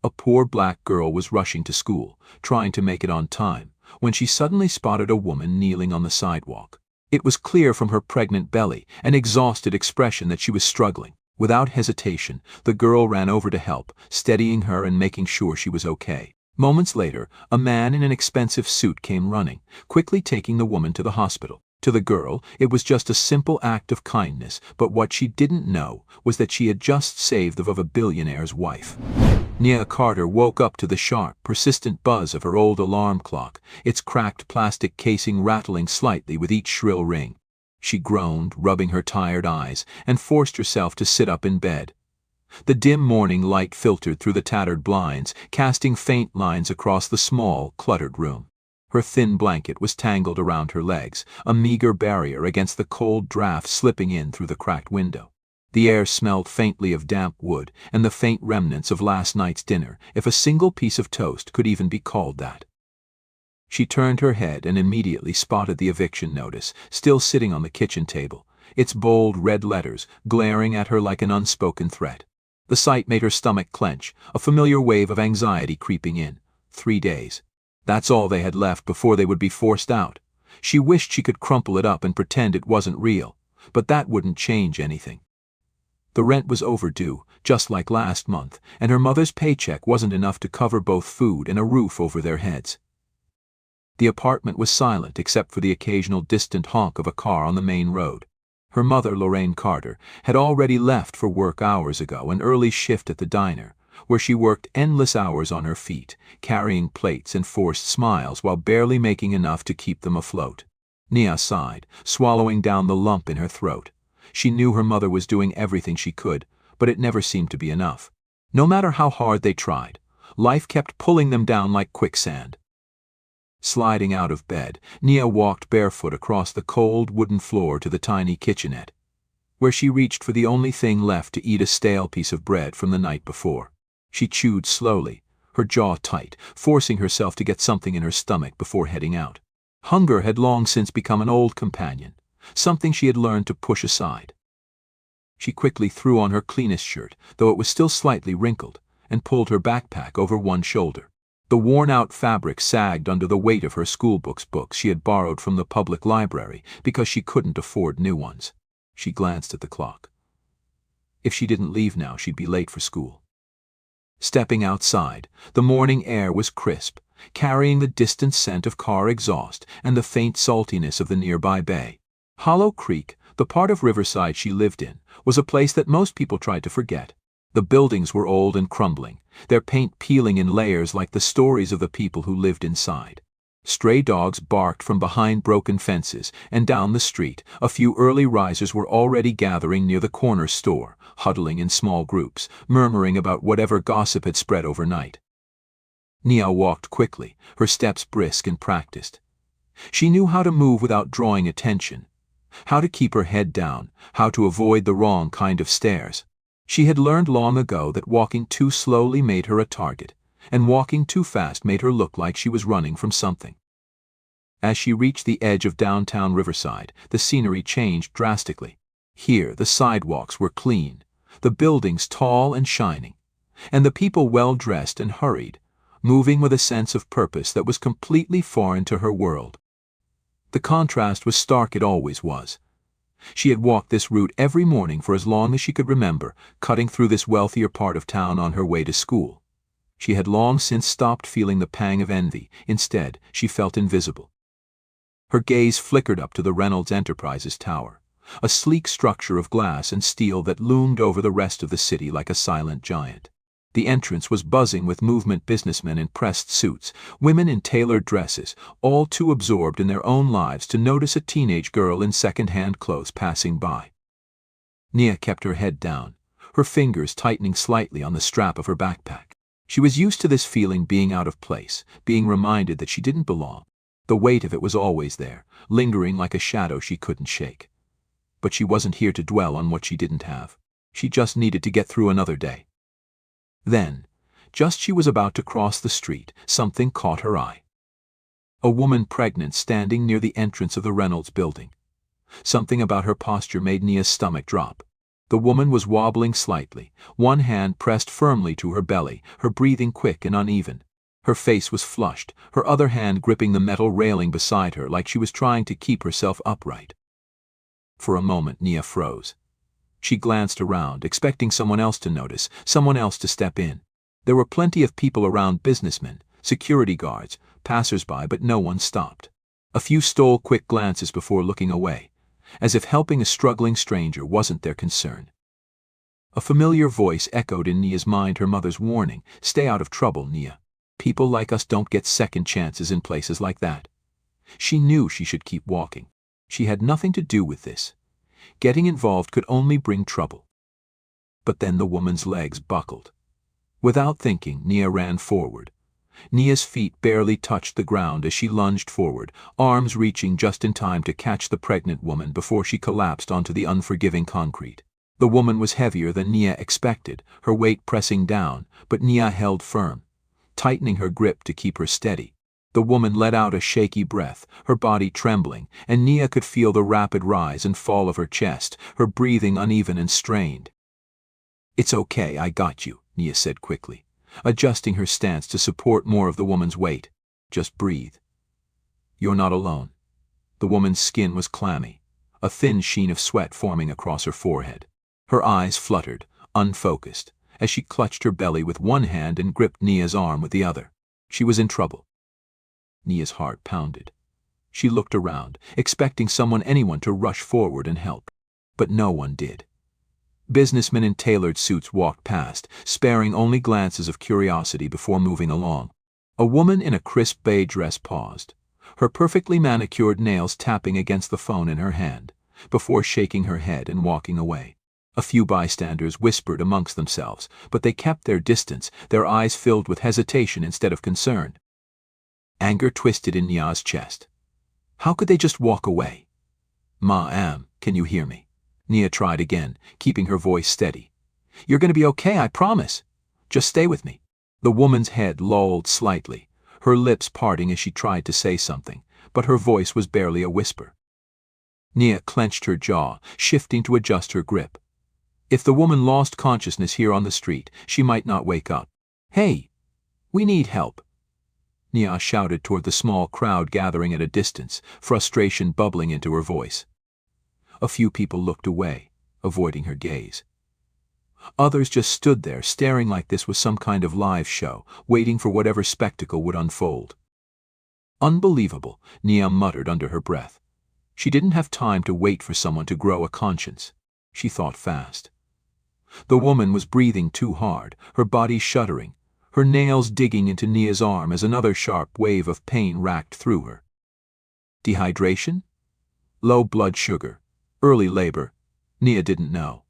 A poor black girl was rushing to school, trying to make it on time, when she suddenly spotted a woman kneeling on the sidewalk. It was clear from her pregnant belly and exhausted expression that she was struggling. Without hesitation, the girl ran over to help, steadying her and making sure she was okay. Moments later, a man in an expensive suit came running, quickly taking the woman to the hospital. To the girl, it was just a simple act of kindness, but what she didn't know was that she had just saved the life of a billionaire's wife. Nia Carter woke up to the sharp, persistent buzz of her old alarm clock, its cracked plastic casing rattling slightly with each shrill ring. She groaned, rubbing her tired eyes, and forced herself to sit up in bed. The dim morning light filtered through the tattered blinds, casting faint lines across the small, cluttered room. Her thin blanket was tangled around her legs, a meager barrier against the cold draft slipping in through the cracked window. The air smelled faintly of damp wood and the faint remnants of last night's dinner, if a single piece of toast could even be called that. She turned her head and immediately spotted the eviction notice, still sitting on the kitchen table, its bold red letters glaring at her like an unspoken threat. The sight made her stomach clench, a familiar wave of anxiety creeping in. 3 days. That's all they had left before they would be forced out. She wished she could crumple it up and pretend it wasn't real, but that wouldn't change anything. The rent was overdue, just like last month, and her mother's paycheck wasn't enough to cover both food and a roof over their heads. The apartment was silent except for the occasional distant honk of a car on the main road. Her mother, Lorraine Carter, had already left for work hours ago, an early shift at the diner, where she worked endless hours on her feet, carrying plates and forced smiles while barely making enough to keep them afloat. Nia sighed, swallowing down the lump in her throat. She knew her mother was doing everything she could, but it never seemed to be enough. No matter how hard they tried, life kept pulling them down like quicksand. Sliding out of bed, Nia walked barefoot across the cold wooden floor to the tiny kitchenette, where she reached for the only thing left to eat, a stale piece of bread from the night before. She chewed slowly, her jaw tight, forcing herself to get something in her stomach before heading out. Hunger had long since become an old companion, something she had learned to push aside. She quickly threw on her cleanest shirt, though it was still slightly wrinkled, and pulled her backpack over one shoulder. The worn-out fabric sagged under the weight of her schoolbooks she had borrowed from the public library because she couldn't afford new ones. She glanced at the clock. If she didn't leave now, she'd be late for school. Stepping outside, the morning air was crisp, carrying the distant scent of car exhaust and the faint saltiness of the nearby bay. Hollow Creek, the part of Riverside she lived in, was a place that most people tried to forget. The buildings were old and crumbling, their paint peeling in layers like the stories of the people who lived inside. Stray dogs barked from behind broken fences, and down the street, a few early risers were already gathering near the corner store, huddling in small groups, murmuring about whatever gossip had spread overnight. Nia walked quickly, her steps brisk and practiced. She knew how to move without drawing attention, how to keep her head down, how to avoid the wrong kind of stares. She had learned long ago that walking too slowly made her a target, and walking too fast made her look like she was running from something. As she reached the edge of downtown Riverside, the scenery changed drastically. Here, the sidewalks were clean, the buildings tall and shining, and the people well-dressed and hurried, moving with a sense of purpose that was completely foreign to her world. The contrast was stark, it always was. She had walked this route every morning for as long as she could remember, cutting through this wealthier part of town on her way to school. She had long since stopped feeling the pang of envy. Instead, she felt invisible. Her gaze flickered up to the Reynolds Enterprises Tower, a sleek structure of glass and steel that loomed over the rest of the city like a silent giant. The entrance was buzzing with movement businessmen in pressed suits, women in tailored dresses, all too absorbed in their own lives to notice a teenage girl in second-hand clothes passing by. Nia kept her head down, her fingers tightening slightly on the strap of her backpack. She was used to this feeling, being out of place, being reminded that she didn't belong. The weight of it was always there, lingering like a shadow she couldn't shake. But she wasn't here to dwell on what she didn't have. She just needed to get through another day. Then, just as she was about to cross the street, something caught her eye. A woman pregnant standing near the entrance of the Reynolds building. Something about her posture made Nia's stomach drop. The woman was wobbling slightly, one hand pressed firmly to her belly, her breathing quick and uneven. Her face was flushed, her other hand gripping the metal railing beside her like she was trying to keep herself upright. For a moment, Nia froze. She glanced around, expecting someone else to notice, someone else to step in. There were plenty of people around, businessmen, security guards, passers-by, but no one stopped. A few stole quick glances before looking away, as if helping a struggling stranger wasn't their concern. A familiar voice echoed in Nia's mind, her mother's warning, "Stay out of trouble, Nia. People like us don't get second chances in places like that." She knew she should keep walking. She had nothing to do with this. Getting involved could only bring trouble. But then the woman's legs buckled. Without thinking, Nia ran forward. Nia's feet barely touched the ground as she lunged forward, arms reaching just in time to catch the pregnant woman before she collapsed onto the unforgiving concrete. The woman was heavier than Nia expected, her weight pressing down, but Nia held firm, tightening her grip to keep her steady. The woman let out a shaky breath, her body trembling, and Nia could feel the rapid rise and fall of her chest, her breathing uneven and strained. "It's okay, I got you," Nia said quickly, adjusting her stance to support more of the woman's weight. "Just breathe. You're not alone." The woman's skin was clammy, a thin sheen of sweat forming across her forehead. Her eyes fluttered, unfocused, as she clutched her belly with one hand and gripped Nia's arm with the other. She was in trouble. Nia's heart pounded. She looked around, expecting anyone to rush forward and help. But no one did. Businessmen in tailored suits walked past, sparing only glances of curiosity before moving along. A woman in a crisp beige dress paused, her perfectly manicured nails tapping against the phone in her hand, before shaking her head and walking away. A few bystanders whispered amongst themselves, but they kept their distance, their eyes filled with hesitation instead of concern. Anger twisted in Nia's chest. How could they just walk away? "Ma'am, can you hear me?" Nia tried again, keeping her voice steady. "You're going to be okay, I promise. Just stay with me." The woman's head lolled slightly, her lips parting as she tried to say something, but her voice was barely a whisper. Nia clenched her jaw, shifting to adjust her grip. If the woman lost consciousness here on the street, she might not wake up. "Hey, we need help," Nia shouted toward the small crowd gathering at a distance, frustration bubbling into her voice. A few people looked away, avoiding her gaze. Others just stood there, staring like this was some kind of live show, waiting for whatever spectacle would unfold. "Unbelievable," Nia muttered under her breath. She didn't have time to wait for someone to grow a conscience. She thought fast. The woman was breathing too hard, her body shuddering, her nails digging into Nia's arm as another sharp wave of pain racked through her. Dehydration? Low blood sugar? Early labor? Nia didn't know.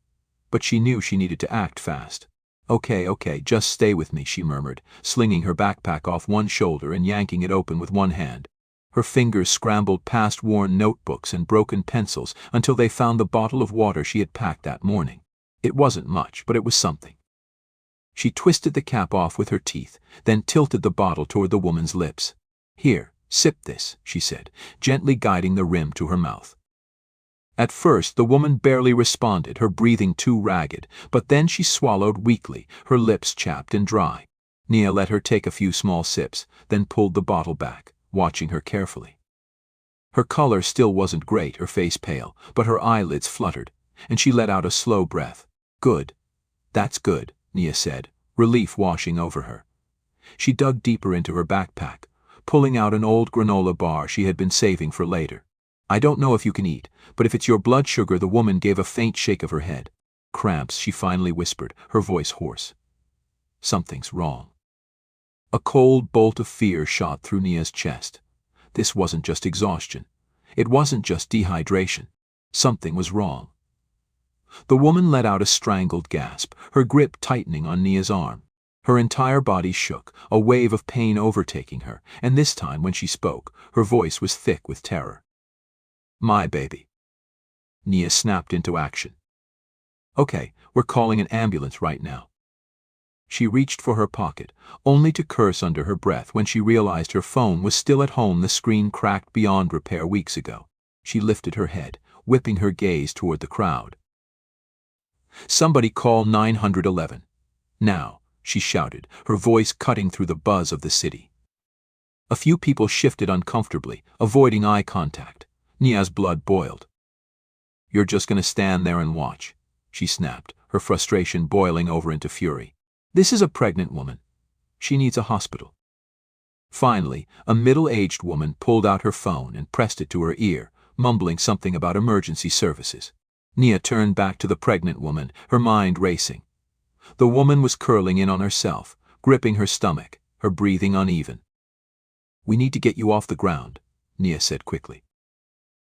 But she knew she needed to act fast. Okay, just stay with me," she murmured, slinging her backpack off one shoulder and yanking it open with one hand. Her fingers scrambled past worn notebooks and broken pencils until they found the bottle of water she had packed that morning. It wasn't much, but it was something. She twisted the cap off with her teeth, then tilted the bottle toward the woman's lips. "Here, sip this," she said, gently guiding the rim to her mouth. At first, the woman barely responded, her breathing too ragged, but then she swallowed weakly, her lips chapped and dry. Nia let her take a few small sips, then pulled the bottle back, watching her carefully. Her color still wasn't great, her face pale, but her eyelids fluttered, and she let out a slow breath. "Good. That's good," Nia said, relief washing over her. She dug deeper into her backpack, pulling out an old granola bar she had been saving for later. "I don't know if you can eat, but if it's your blood sugar," the woman gave a faint shake of her head. "Cramps," she finally whispered, her voice hoarse. "Something's wrong." A cold bolt of fear shot through Nia's chest. This wasn't just exhaustion. It wasn't just dehydration. Something was wrong. The woman let out a strangled gasp, her grip tightening on Nia's arm. Her entire body shook, a wave of pain overtaking her, and this time when she spoke, her voice was thick with terror. "My baby." Nia snapped into action. "Okay, we're calling an ambulance right now." She reached for her pocket, only to curse under her breath when she realized her phone was still at home, the screen cracked beyond repair weeks ago. She lifted her head, whipping her gaze toward the crowd. "Somebody call 911. Now," she shouted, her voice cutting through the buzz of the city. A few people shifted uncomfortably, avoiding eye contact. Nia's blood boiled. "You're just going to stand there and watch," she snapped, her frustration boiling over into fury. "This is a pregnant woman. She needs a hospital." Finally, a middle-aged woman pulled out her phone and pressed it to her ear, mumbling something about emergency services. Nia turned back to the pregnant woman, her mind racing. The woman was curling in on herself, gripping her stomach, her breathing uneven. "We need to get you off the ground," Nia said quickly.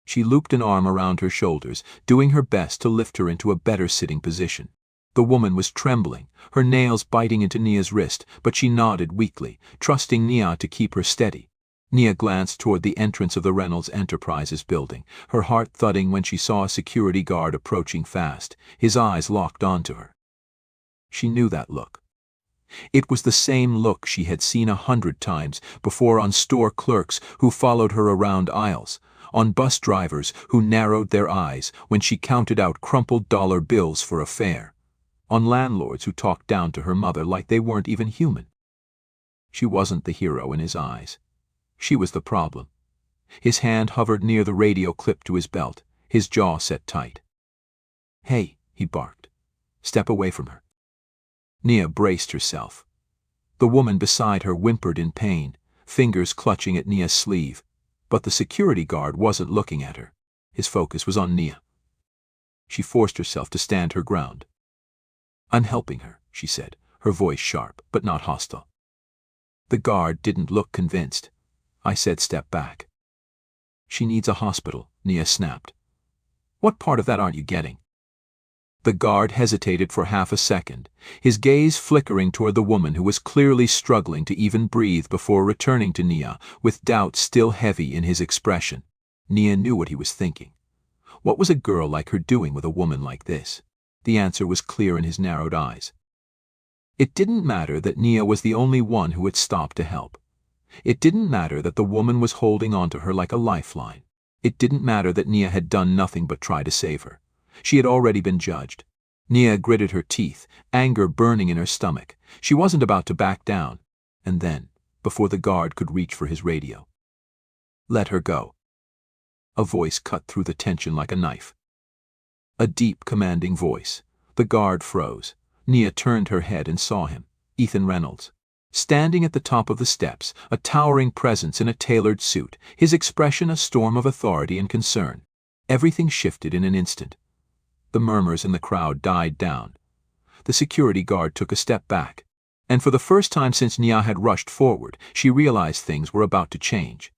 She looped an arm around her shoulders, doing her best to lift her into a better sitting position. The woman was trembling, her nails biting into Nia's wrist, but she nodded weakly, trusting Nia to keep her steady. Nia glanced toward the entrance of the Reynolds Enterprises building, her heart thudding when she saw a security guard approaching fast, his eyes locked onto her. She knew that look. It was the same look she had seen 100 times before on store clerks who followed her around aisles, on bus drivers who narrowed their eyes when she counted out crumpled dollar bills for a fare, on landlords who talked down to her mother like they weren't even human. She wasn't the hero in his eyes. She was the problem. His hand hovered near the radio clipped to his belt, his jaw set tight. "Hey," he barked. "Step away from her." Nia braced herself. The woman beside her whimpered in pain, fingers clutching at Nia's sleeve, but the security guard wasn't looking at her. His focus was on Nia. She forced herself to stand her ground. "I'm helping her," she said, her voice sharp but not hostile. The guard didn't look convinced. I said step back. "She needs a hospital," Nia snapped. "What part of that aren't you getting?" The guard hesitated for half a second, his gaze flickering toward the woman who was clearly struggling to even breathe before returning to Nia, with doubt still heavy in his expression. Nia knew what he was thinking. What was a girl like her doing with a woman like this? The answer was clear in his narrowed eyes. It didn't matter that Nia was the only one who had stopped to help. It didn't matter that the woman was holding onto her like a lifeline. It didn't matter that Nia had done nothing but try to save her. She had already been judged. Nia gritted her teeth, anger burning in her stomach. She wasn't about to back down. And then, before the guard could reach for his radio, "Let her go." A voice cut through the tension like a knife. A deep, commanding voice. The guard froze. Nia turned her head and saw him, Ethan Reynolds. Standing at the top of the steps, a towering presence in a tailored suit, his expression a storm of authority and concern. Everything shifted in an instant. The murmurs in the crowd died down. The security guard took a step back, and for the first time since Nia had rushed forward, she realized things were about to change.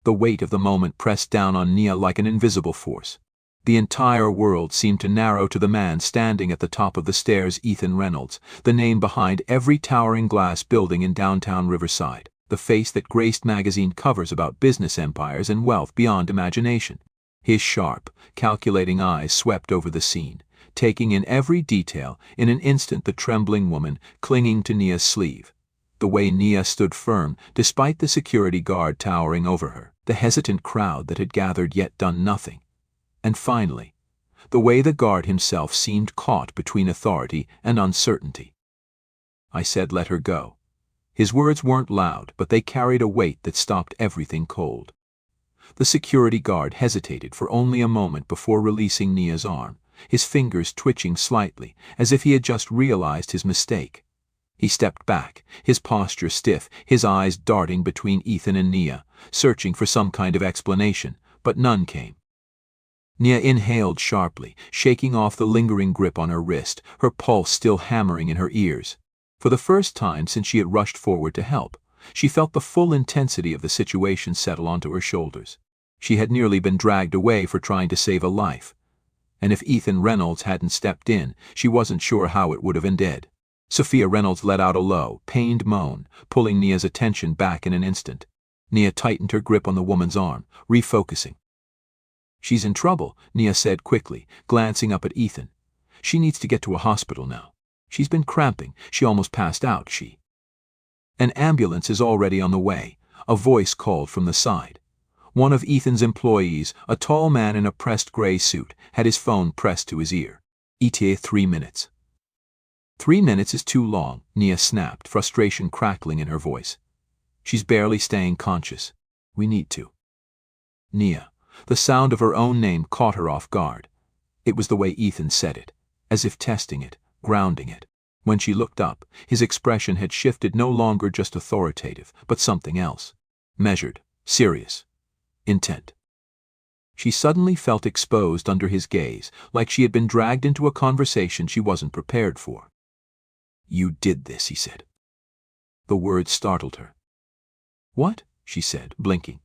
The weight of the moment pressed down on Nia like an invisible force. The entire world seemed to narrow to the man standing at the top of the stairs, Ethan Reynolds, the name behind every towering glass building in downtown Riverside, the face that graced magazine covers about business empires and wealth beyond imagination. His sharp, calculating eyes swept over the scene, taking in every detail. In an instant the trembling woman clinging to Nia's sleeve, the way Nia stood firm despite the security guard towering over her, the hesitant crowd that had gathered yet done nothing. And finally, the way the guard himself seemed caught between authority and uncertainty. I said let her go. His words weren't loud, but they carried a weight that stopped everything cold. The security guard hesitated for only a moment before releasing Nia's arm, his fingers twitching slightly, as if he had just realized his mistake. He stepped back, his posture stiff, his eyes darting between Ethan and Nia, searching for some kind of explanation, but none came. Nia inhaled sharply, shaking off the lingering grip on her wrist, her pulse still hammering in her ears. For the first time since she had rushed forward to help, she felt the full intensity of the situation settle onto her shoulders. She had nearly been dragged away for trying to save a life. And if Ethan Reynolds hadn't stepped in, she wasn't sure how it would have ended. Sophia Reynolds let out a low, pained moan, pulling Nia's attention back in an instant. Nia tightened her grip on the woman's arm, refocusing. "She's in trouble," Nia said quickly, glancing up at Ethan. "She needs to get to a hospital now. She's been cramping. She almost passed out, she." "An ambulance is already on the way," a voice called from the side. One of Ethan's employees, a tall man in a pressed gray suit, had his phone pressed to his ear. ETA 3 minutes. 3 minutes is too long, Nia snapped, frustration crackling in her voice. She's barely staying conscious. We need to. Nia. The sound of her own name caught her off guard. It was the way Ethan said it, as if testing it, grounding it. When she looked up, his expression had shifted, no longer just authoritative, but something else. Measured, serious, intent. She suddenly felt exposed under his gaze, like she had been dragged into a conversation she wasn't prepared for. You did this, he said. The words startled her. What? She said, blinking.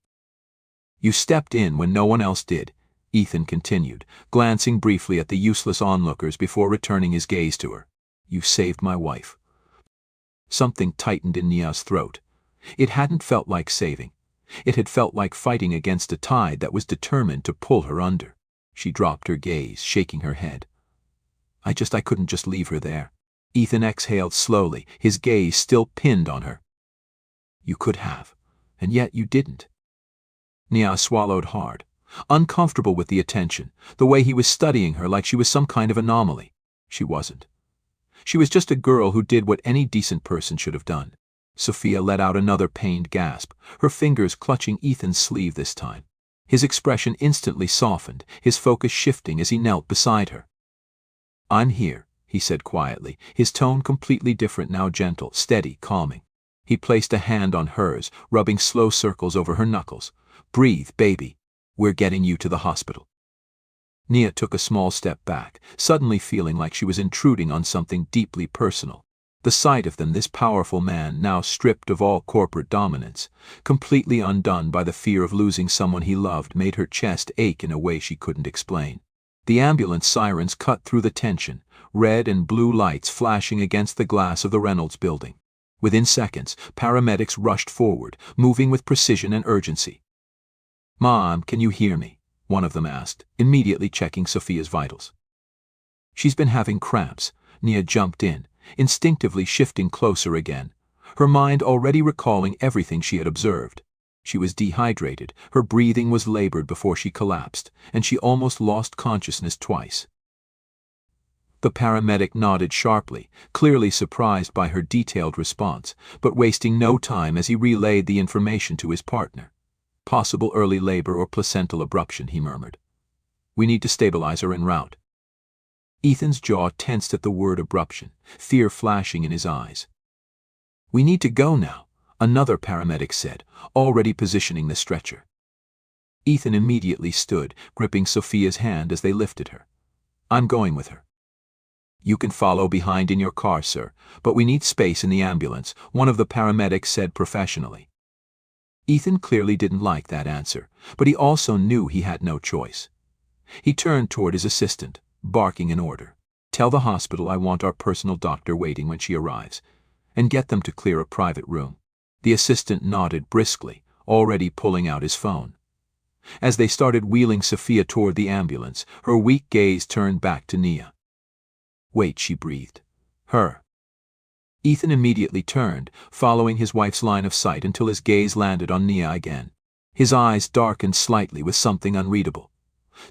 You stepped in when no one else did, Ethan continued, glancing briefly at the useless onlookers before returning his gaze to her. You saved my wife. Something tightened in Nia's throat. It hadn't felt like saving. It had felt like fighting against a tide that was determined to pull her under. She dropped her gaze, shaking her head. I couldn't just leave her there. Ethan exhaled slowly, his gaze still pinned on her. You could have, and yet you didn't. Nia swallowed hard, uncomfortable with the attention, the way he was studying her like she was some kind of anomaly. She wasn't. She was just a girl who did what any decent person should have done. Sophia let out another pained gasp, her fingers clutching Ethan's sleeve this time. His expression instantly softened, his focus shifting as he knelt beside her. I'm here, he said quietly, his tone completely different now, gentle, steady, calming. He placed a hand on hers, rubbing slow circles over her knuckles. Breathe, baby. We're getting you to the hospital. Nia took a small step back, suddenly feeling like she was intruding on something deeply personal. The sight of them, this powerful man, now stripped of all corporate dominance, completely undone by the fear of losing someone he loved, made her chest ache in a way she couldn't explain. The ambulance sirens cut through the tension, red and blue lights flashing against the glass of the Reynolds building. Within seconds, paramedics rushed forward, moving with precision and urgency. Mom, can you hear me? One of them asked, immediately checking Sophia's vitals. She's been having cramps. Nia jumped in, instinctively shifting closer again, her mind already recalling everything she had observed. She was dehydrated, her breathing was labored before she collapsed, and she almost lost consciousness twice. The paramedic nodded sharply, clearly surprised by her detailed response, but wasting no time as he relayed the information to his partner. Possible early labor or placental abruption, he murmured. We need to stabilize her en route. Ethan's jaw tensed at the word abruption, fear flashing in his eyes. We need to go now, another paramedic said, already positioning the stretcher. Ethan immediately stood, gripping Sophia's hand as they lifted her. I'm going with her. You can follow behind in your car, sir, but we need space in the ambulance, one of the paramedics said professionally. Ethan clearly didn't like that answer, but he also knew he had no choice. He turned toward his assistant, barking an order. Tell the hospital I want our personal doctor waiting when she arrives, and get them to clear a private room. The assistant nodded briskly, already pulling out his phone. As they started wheeling Sophia toward the ambulance, her weak gaze turned back to Nia. Wait, she breathed. Her. Ethan immediately turned, following his wife's line of sight until his gaze landed on Nia again. His eyes darkened slightly with something unreadable.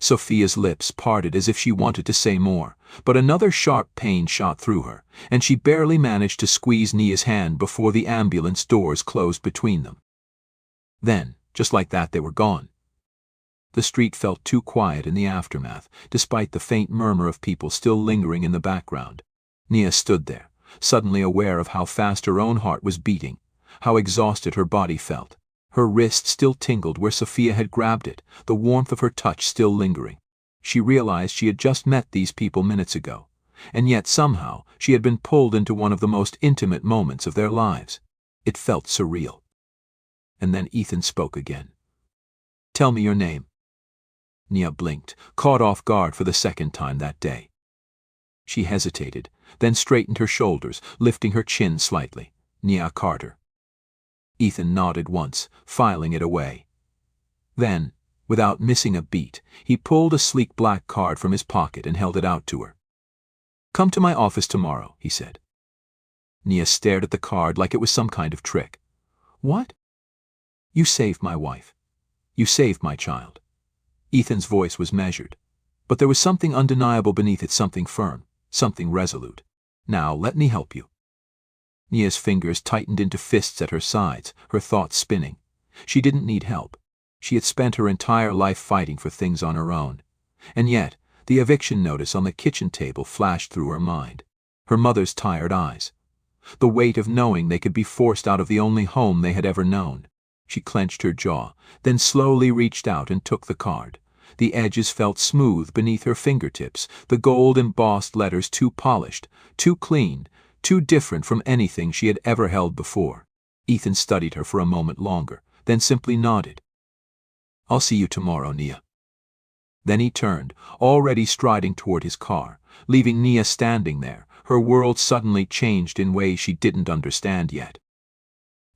Sophia's lips parted as if she wanted to say more, but another sharp pain shot through her, and she barely managed to squeeze Nia's hand before the ambulance doors closed between them. Then, just like that, they were gone. The street felt too quiet in the aftermath, despite the faint murmur of people still lingering in the background. Nia stood there, suddenly aware of how fast her own heart was beating, how exhausted her body felt. Her wrist still tingled where Sophia had grabbed it, the warmth of her touch still lingering. She realized she had just met these people minutes ago, and yet somehow she had been pulled into one of the most intimate moments of their lives. It felt surreal. And then Ethan spoke again. Tell me your name. Nia blinked, caught off guard for the second time that day. She hesitated, then straightened her shoulders, lifting her chin slightly. Nia Carter. Ethan nodded once, filing it away. Then, without missing a beat, he pulled a sleek black card from his pocket and held it out to her. Come to my office tomorrow, he said. Nia stared at the card like it was some kind of trick. What? You saved my wife. You saved my child. Ethan's voice was measured. But there was something undeniable beneath it, something firm, something resolute. "Now, let me help you." Nia's fingers tightened into fists at her sides, her thoughts spinning. She didn't need help. She had spent her entire life fighting for things on her own. And yet, the eviction notice on the kitchen table flashed through her mind. Her mother's tired eyes. The weight of knowing they could be forced out of the only home they had ever known. She clenched her jaw, then slowly reached out and took the card. The edges felt smooth beneath her fingertips, the gold-embossed letters too polished, too clean, too different from anything she had ever held before. Ethan studied her for a moment longer, then simply nodded. "I'll see you tomorrow, Nia." Then he turned, already striding toward his car, leaving Nia standing there, her world suddenly changed in ways she didn't understand yet.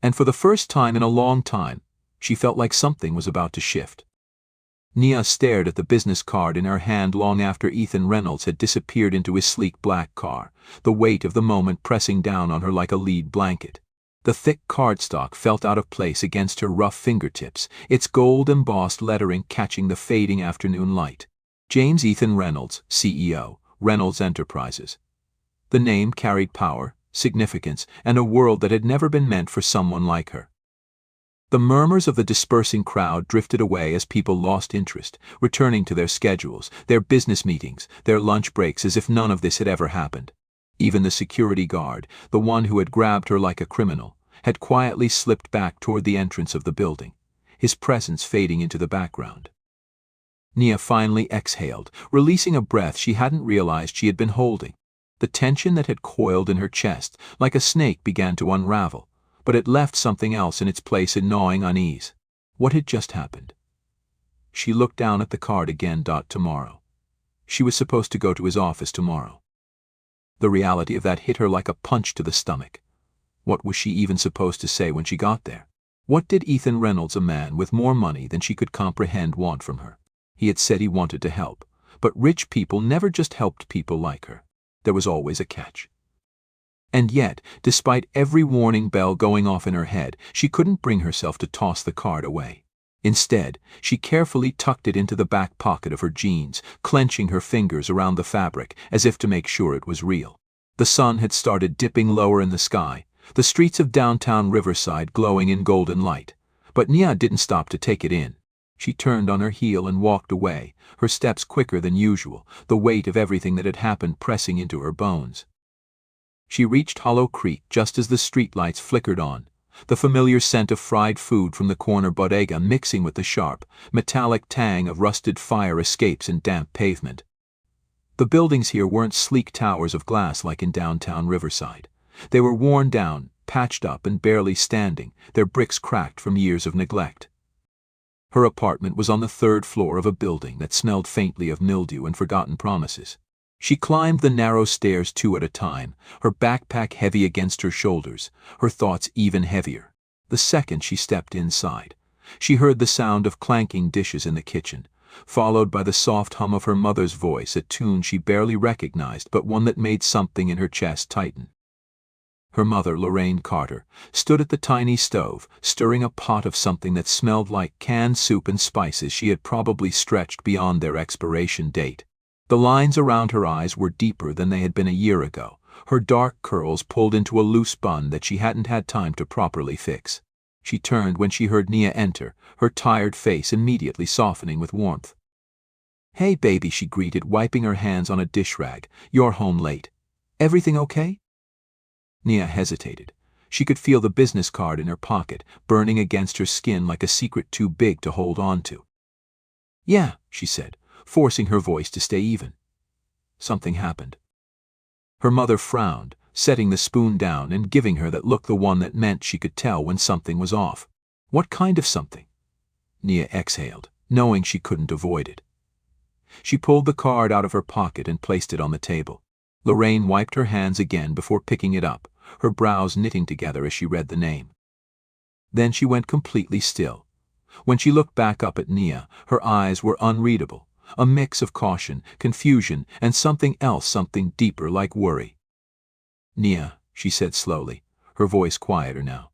And for the first time in a long time, she felt like something was about to shift. Nia stared at the business card in her hand long after Ethan Reynolds had disappeared into his sleek black car, the weight of the moment pressing down on her like a lead blanket. The thick cardstock felt out of place against her rough fingertips, its gold-embossed lettering catching the fading afternoon light. James Ethan Reynolds, CEO, Reynolds Enterprises. The name carried power, significance, and a world that had never been meant for someone like her. The murmurs of the dispersing crowd drifted away as people lost interest, returning to their schedules, their business meetings, their lunch breaks as if none of this had ever happened. Even the security guard, the one who had grabbed her like a criminal, had quietly slipped back toward the entrance of the building, his presence fading into the background. Nia finally exhaled, releasing a breath she hadn't realized she had been holding. The tension that had coiled in her chest, like a snake, began to unravel, but it left something else in its place, a gnawing unease. What had just happened? She looked down at the card again. Tomorrow. She was supposed to go to his office tomorrow. The reality of that hit her like a punch to the stomach. What was she even supposed to say when she got there? What did Ethan Reynolds, a man with more money than she could comprehend, want from her? He had said he wanted to help, but rich people never just helped people like her. There was always a catch. And yet, despite every warning bell going off in her head, she couldn't bring herself to toss the card away. Instead, she carefully tucked it into the back pocket of her jeans, clenching her fingers around the fabric as if to make sure it was real. The sun had started dipping lower in the sky, the streets of downtown Riverside glowing in golden light. But Nia didn't stop to take it in. She turned on her heel and walked away, her steps quicker than usual, the weight of everything that had happened pressing into her bones. She reached Hollow Creek just as the streetlights flickered on, the familiar scent of fried food from the corner bodega mixing with the sharp, metallic tang of rusted fire escapes and damp pavement. The buildings here weren't sleek towers of glass like in downtown Riverside. They were worn down, patched up, and barely standing, their bricks cracked from years of neglect. Her apartment was on the third floor of a building that smelled faintly of mildew and forgotten promises. She climbed the narrow stairs 2 at a time, her backpack heavy against her shoulders, her thoughts even heavier. The second she stepped inside, she heard the sound of clanking dishes in the kitchen, followed by the soft hum of her mother's voice, a tune she barely recognized but one that made something in her chest tighten. Her mother, Lorraine Carter, stood at the tiny stove, stirring a pot of something that smelled like canned soup and spices she had probably stretched beyond their expiration date. The lines around her eyes were deeper than they had been a year ago, her dark curls pulled into a loose bun that she hadn't had time to properly fix. She turned when she heard Nia enter, her tired face immediately softening with warmth. "Hey, baby," she greeted, wiping her hands on a dish rag. "You're home late. Everything okay?" Nia hesitated. She could feel the business card in her pocket, burning against her skin like a secret too big to hold on to. "Yeah," she said, forcing her voice to stay even. Something happened. Her mother frowned, setting the spoon down and giving her that look, the one that meant she could tell when something was off. What kind of something? Nia exhaled, knowing she couldn't avoid it. She pulled the card out of her pocket and placed it on the table. Lorraine wiped her hands again before picking it up, her brows knitting together as she read the name. Then she went completely still. When she looked back up at Nia, her eyes were unreadable, a mix of caution, confusion, and something else, something deeper, like worry. "Nia," she said slowly, her voice quieter now.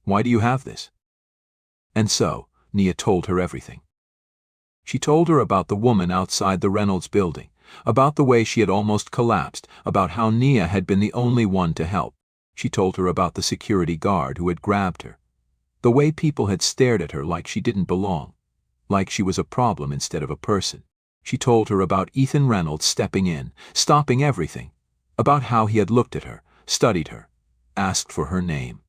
"Why do you have this?" And so, Nia told her everything. She told her about the woman outside the Reynolds building, about the way she had almost collapsed, about how Nia had been the only one to help. She told her about the security guard who had grabbed her, the way people had stared at her like she didn't belong, like she was a problem instead of a person. She told her about Ethan Reynolds stepping in, stopping everything, about how he had looked at her, studied her, asked for her name.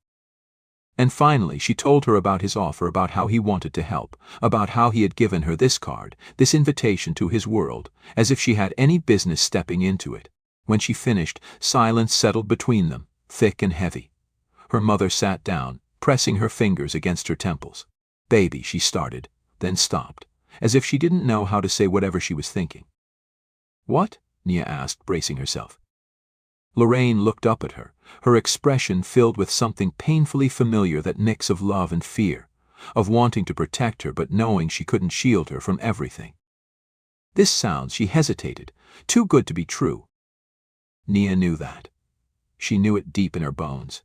And finally, she told her about his offer, about how he wanted to help, about how he had given her this card, this invitation to his world, as if she had any business stepping into it. When she finished, silence settled between them, thick and heavy. Her mother sat down, pressing her fingers against her temples. "Baby," she started, then stopped, as if she didn't know how to say whatever she was thinking. "What?" Nia asked, bracing herself. Lorraine looked up at her, her expression filled with something painfully familiar, that mix of love and fear, of wanting to protect her but knowing she couldn't shield her from everything. This sounds, she hesitated, too good to be true. Nia knew that. She knew it deep in her bones.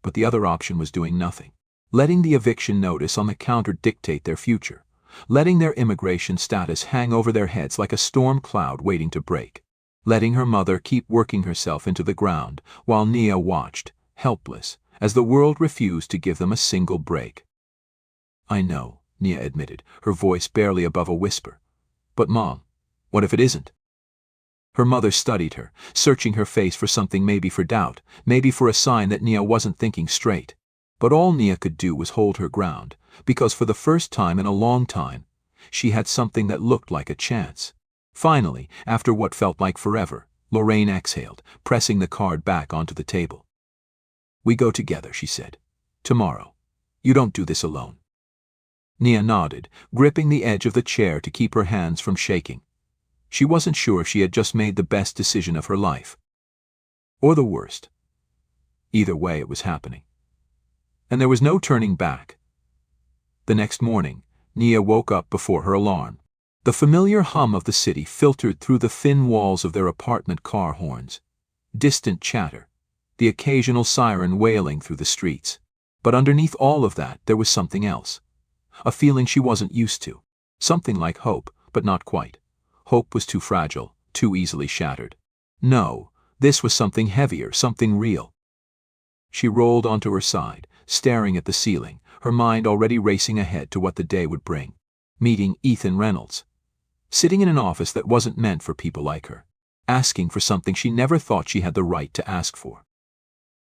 But the other option was doing nothing, letting the eviction notice on the counter dictate their future, letting their immigration status hang over their heads like a storm cloud waiting to break, letting her mother keep working herself into the ground while Nia watched, helpless, as the world refused to give them a single break. "I know," Nia admitted, her voice barely above a whisper. "But Mom, what if it isn't?" Her mother studied her, searching her face for something, maybe for doubt, maybe for a sign that Nia wasn't thinking straight. But all Nia could do was hold her ground, because for the first time in a long time, she had something that looked like a chance. Finally, after what felt like forever, Lorraine exhaled, pressing the card back onto the table. "We go together," she said. "Tomorrow. You don't do this alone." Nia nodded, gripping the edge of the chair to keep her hands from shaking. She wasn't sure if she had just made the best decision of her life, or the worst. Either way, it was happening. And there was no turning back. The next morning, Nia woke up before her alarm. The familiar hum of the city filtered through the thin walls of their apartment car horns. Distant chatter, the occasional siren wailing through the streets. But underneath all of that, there was something else. A feeling she wasn't used to. Something like hope, but not quite. Hope was too fragile, too easily shattered. No, this was something heavier, something real. She rolled onto her side, staring at the ceiling, her mind already racing ahead to what the day would bring. Meeting Ethan Reynolds. Sitting in an office that wasn't meant for people like her. Asking for something she never thought she had the right to ask for.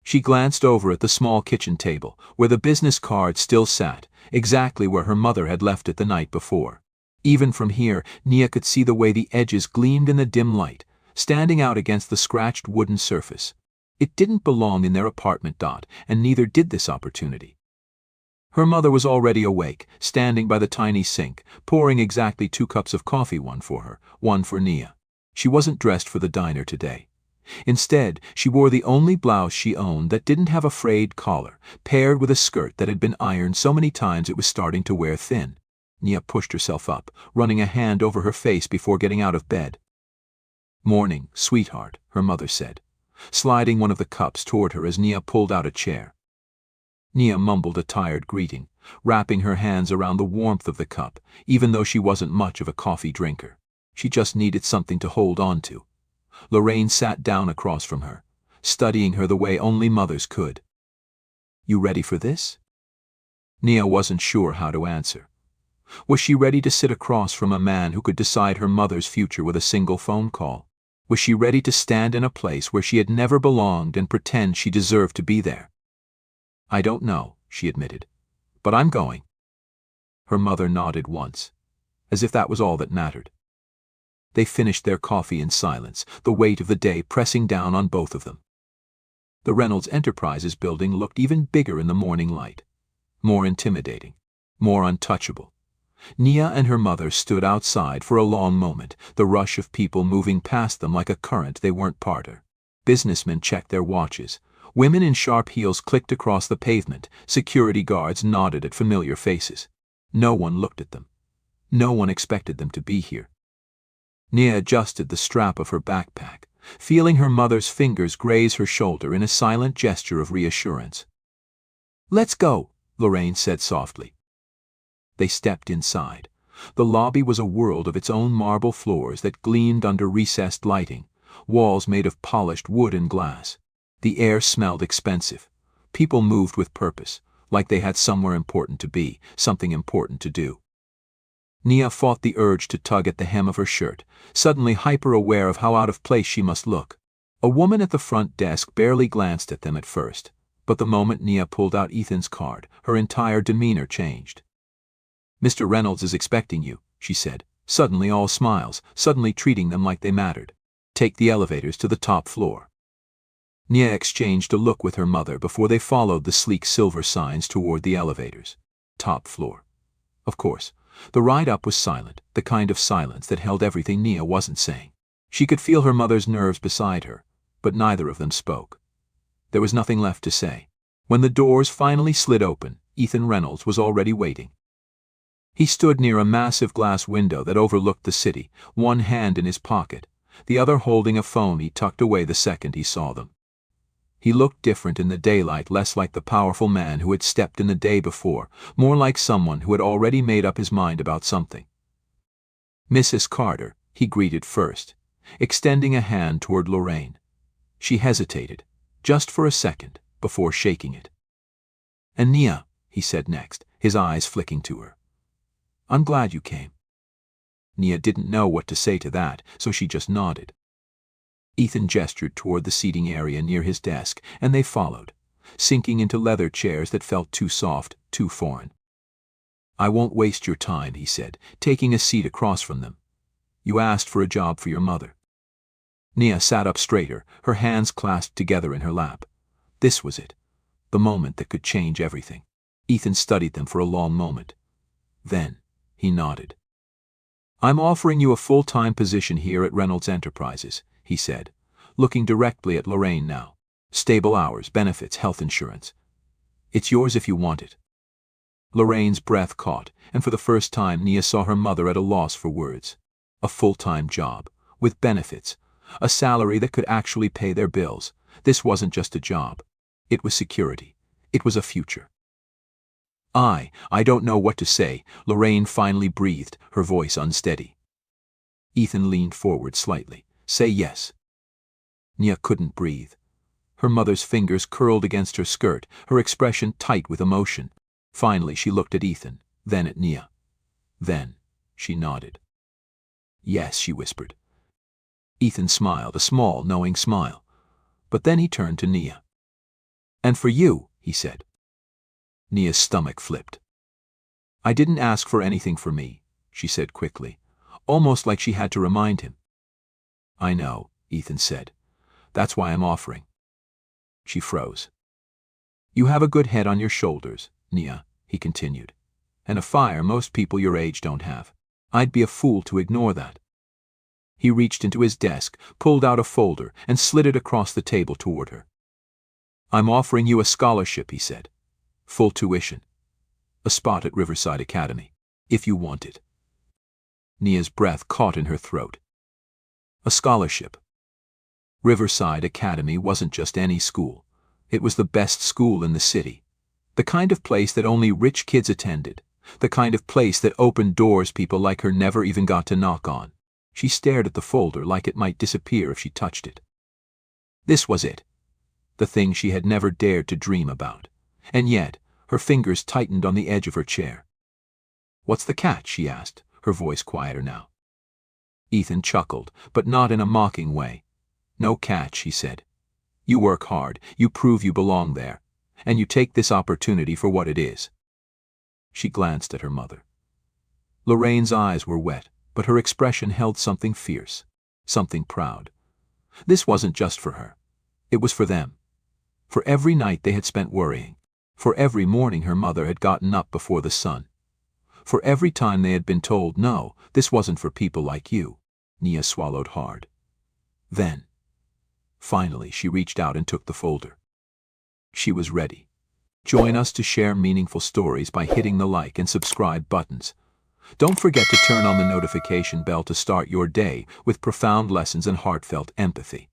She glanced over at the small kitchen table, where the business card still sat, exactly where her mother had left it the night before. Even from here, Nia could see the way the edges gleamed in the dim light, standing out against the scratched wooden surface. It didn't belong in their apartment, and neither did this opportunity. Her mother was already awake, standing by the tiny sink, pouring exactly 2 cups of coffee, one for her, one for Nia. She wasn't dressed for the diner today. Instead, she wore the only blouse she owned that didn't have a frayed collar, paired with a skirt that had been ironed so many times it was starting to wear thin. Nia pushed herself up, running a hand over her face before getting out of bed. "Morning, sweetheart," her mother said, sliding one of the cups toward her as Nia pulled out a chair. Nia mumbled a tired greeting, wrapping her hands around the warmth of the cup, even though she wasn't much of a coffee drinker. She just needed something to hold on to. Lorraine sat down across from her, studying her the way only mothers could. "You ready for this?" Nia wasn't sure how to answer. Was she ready to sit across from a man who could decide her mother's future with a single phone call? Was she ready to stand in a place where she had never belonged and pretend she deserved to be there? "I don't know," she admitted, "but I'm going." Her mother nodded once, as if that was all that mattered. They finished their coffee in silence, the weight of the day pressing down on both of them. The Reynolds Enterprises building looked even bigger in the morning light, more intimidating, more untouchable. Nia and her mother stood outside for a long moment, the rush of people moving past them like a current they weren't part of. Businessmen checked their watches. Women in sharp heels clicked across the pavement. Security guards nodded at familiar faces. No one looked at them. No one expected them to be here. Nia adjusted the strap of her backpack, feeling her mother's fingers graze her shoulder in a silent gesture of reassurance. "Let's go," Lorraine said softly. They stepped inside, The lobby was a world of its own, marble floors that gleamed under recessed lighting, walls made of polished wood and glass. The air smelled expensive. People moved with purpose, like they had somewhere important to be, something important to do. Nia fought the urge to tug at the hem of her shirt, suddenly hyper-aware of how out of place she must look. A woman at the front desk barely glanced at them at first, but the moment Nia pulled out Ethan's card, her entire demeanor changed. "Mr. Reynolds is expecting you," she said, suddenly all smiles, suddenly treating them like they mattered. "Take the elevators to the top floor." Nia exchanged a look with her mother before they followed the sleek silver signs toward the elevators. Top floor. Of course, the ride up was silent, the kind of silence that held everything Nia wasn't saying. She could feel her mother's nerves beside her, but neither of them spoke. There was nothing left to say. When the doors finally slid open, Ethan Reynolds was already waiting. He stood near a massive glass window that overlooked the city, one hand in his pocket, the other holding a phone he tucked away the second he saw them. He looked different in the daylight, less like the powerful man who had stepped in the day before, more like someone who had already made up his mind about something. "Mrs. Carter," he greeted first, extending a hand toward Lorraine. She hesitated, just for a second, before shaking it. "And Nia," he said next, his eyes flicking to her. "I'm glad you came." Nia didn't know what to say to that, so she just nodded. Ethan gestured toward the seating area near his desk, and they followed, sinking into leather chairs that felt too soft, too foreign. "I won't waste your time," he said, taking a seat across from them. "You asked for a job for your mother." Nia sat up straighter, her hands clasped together in her lap. This was it, the moment that could change everything. Ethan studied them for a long moment. Then, he nodded. "I'm offering you a full-time position here at Reynolds Enterprises," he said, looking directly at Lorraine now. "Stable hours, benefits, health insurance. It's yours if you want it." Lorraine's breath caught, and for the first time Nia saw her mother at a loss for words. A full-time job, with benefits, a salary that could actually pay their bills. This wasn't just a job. It was security. It was a future. I don't know what to say," Lorraine finally breathed, her voice unsteady. Ethan leaned forward slightly. "Say yes." Nia couldn't breathe. Her mother's fingers curled against her skirt, her expression tight with emotion. Finally she looked at Ethan, then at Nia. Then she nodded. "Yes," she whispered. Ethan smiled, a small, knowing smile. But then he turned to Nia. "And for you," he said. Nia's stomach flipped. "I didn't ask for anything for me," she said quickly, almost like she had to remind him. "I know," Ethan said. "That's why I'm offering." She froze. "You have a good head on your shoulders, Nia," he continued, "and a fire most people your age don't have. I'd be a fool to ignore that." He reached into his desk, pulled out a folder, and slid it across the table toward her. "I'm offering you a scholarship," he said. "Full tuition. A spot at Riverside Academy, if you want it." Nia's breath caught in her throat. A scholarship. Riverside Academy wasn't just any school. It was the best school in the city. The kind of place that only rich kids attended. The kind of place that opened doors people like her never even got to knock on. She stared at the folder like it might disappear if she touched it. This was it. The thing she had never dared to dream about. And yet, her fingers tightened on the edge of her chair. "What's the catch?" she asked, her voice quieter now. Ethan chuckled, but not in a mocking way. "No catch," he said. "You work hard, you prove you belong there, and you take this opportunity for what it is." She glanced at her mother. Lorraine's eyes were wet, but her expression held something fierce, something proud. This wasn't just for her. It was for them. For every night they had spent worrying. For every morning her mother had gotten up before the sun. For every time they had been told, "No, this wasn't for people like you." Nia swallowed hard. Then, finally, she reached out and took the folder. She was ready. Join us to share meaningful stories by hitting the like and subscribe buttons. Don't forget to turn on the notification bell to start your day with profound lessons and heartfelt empathy.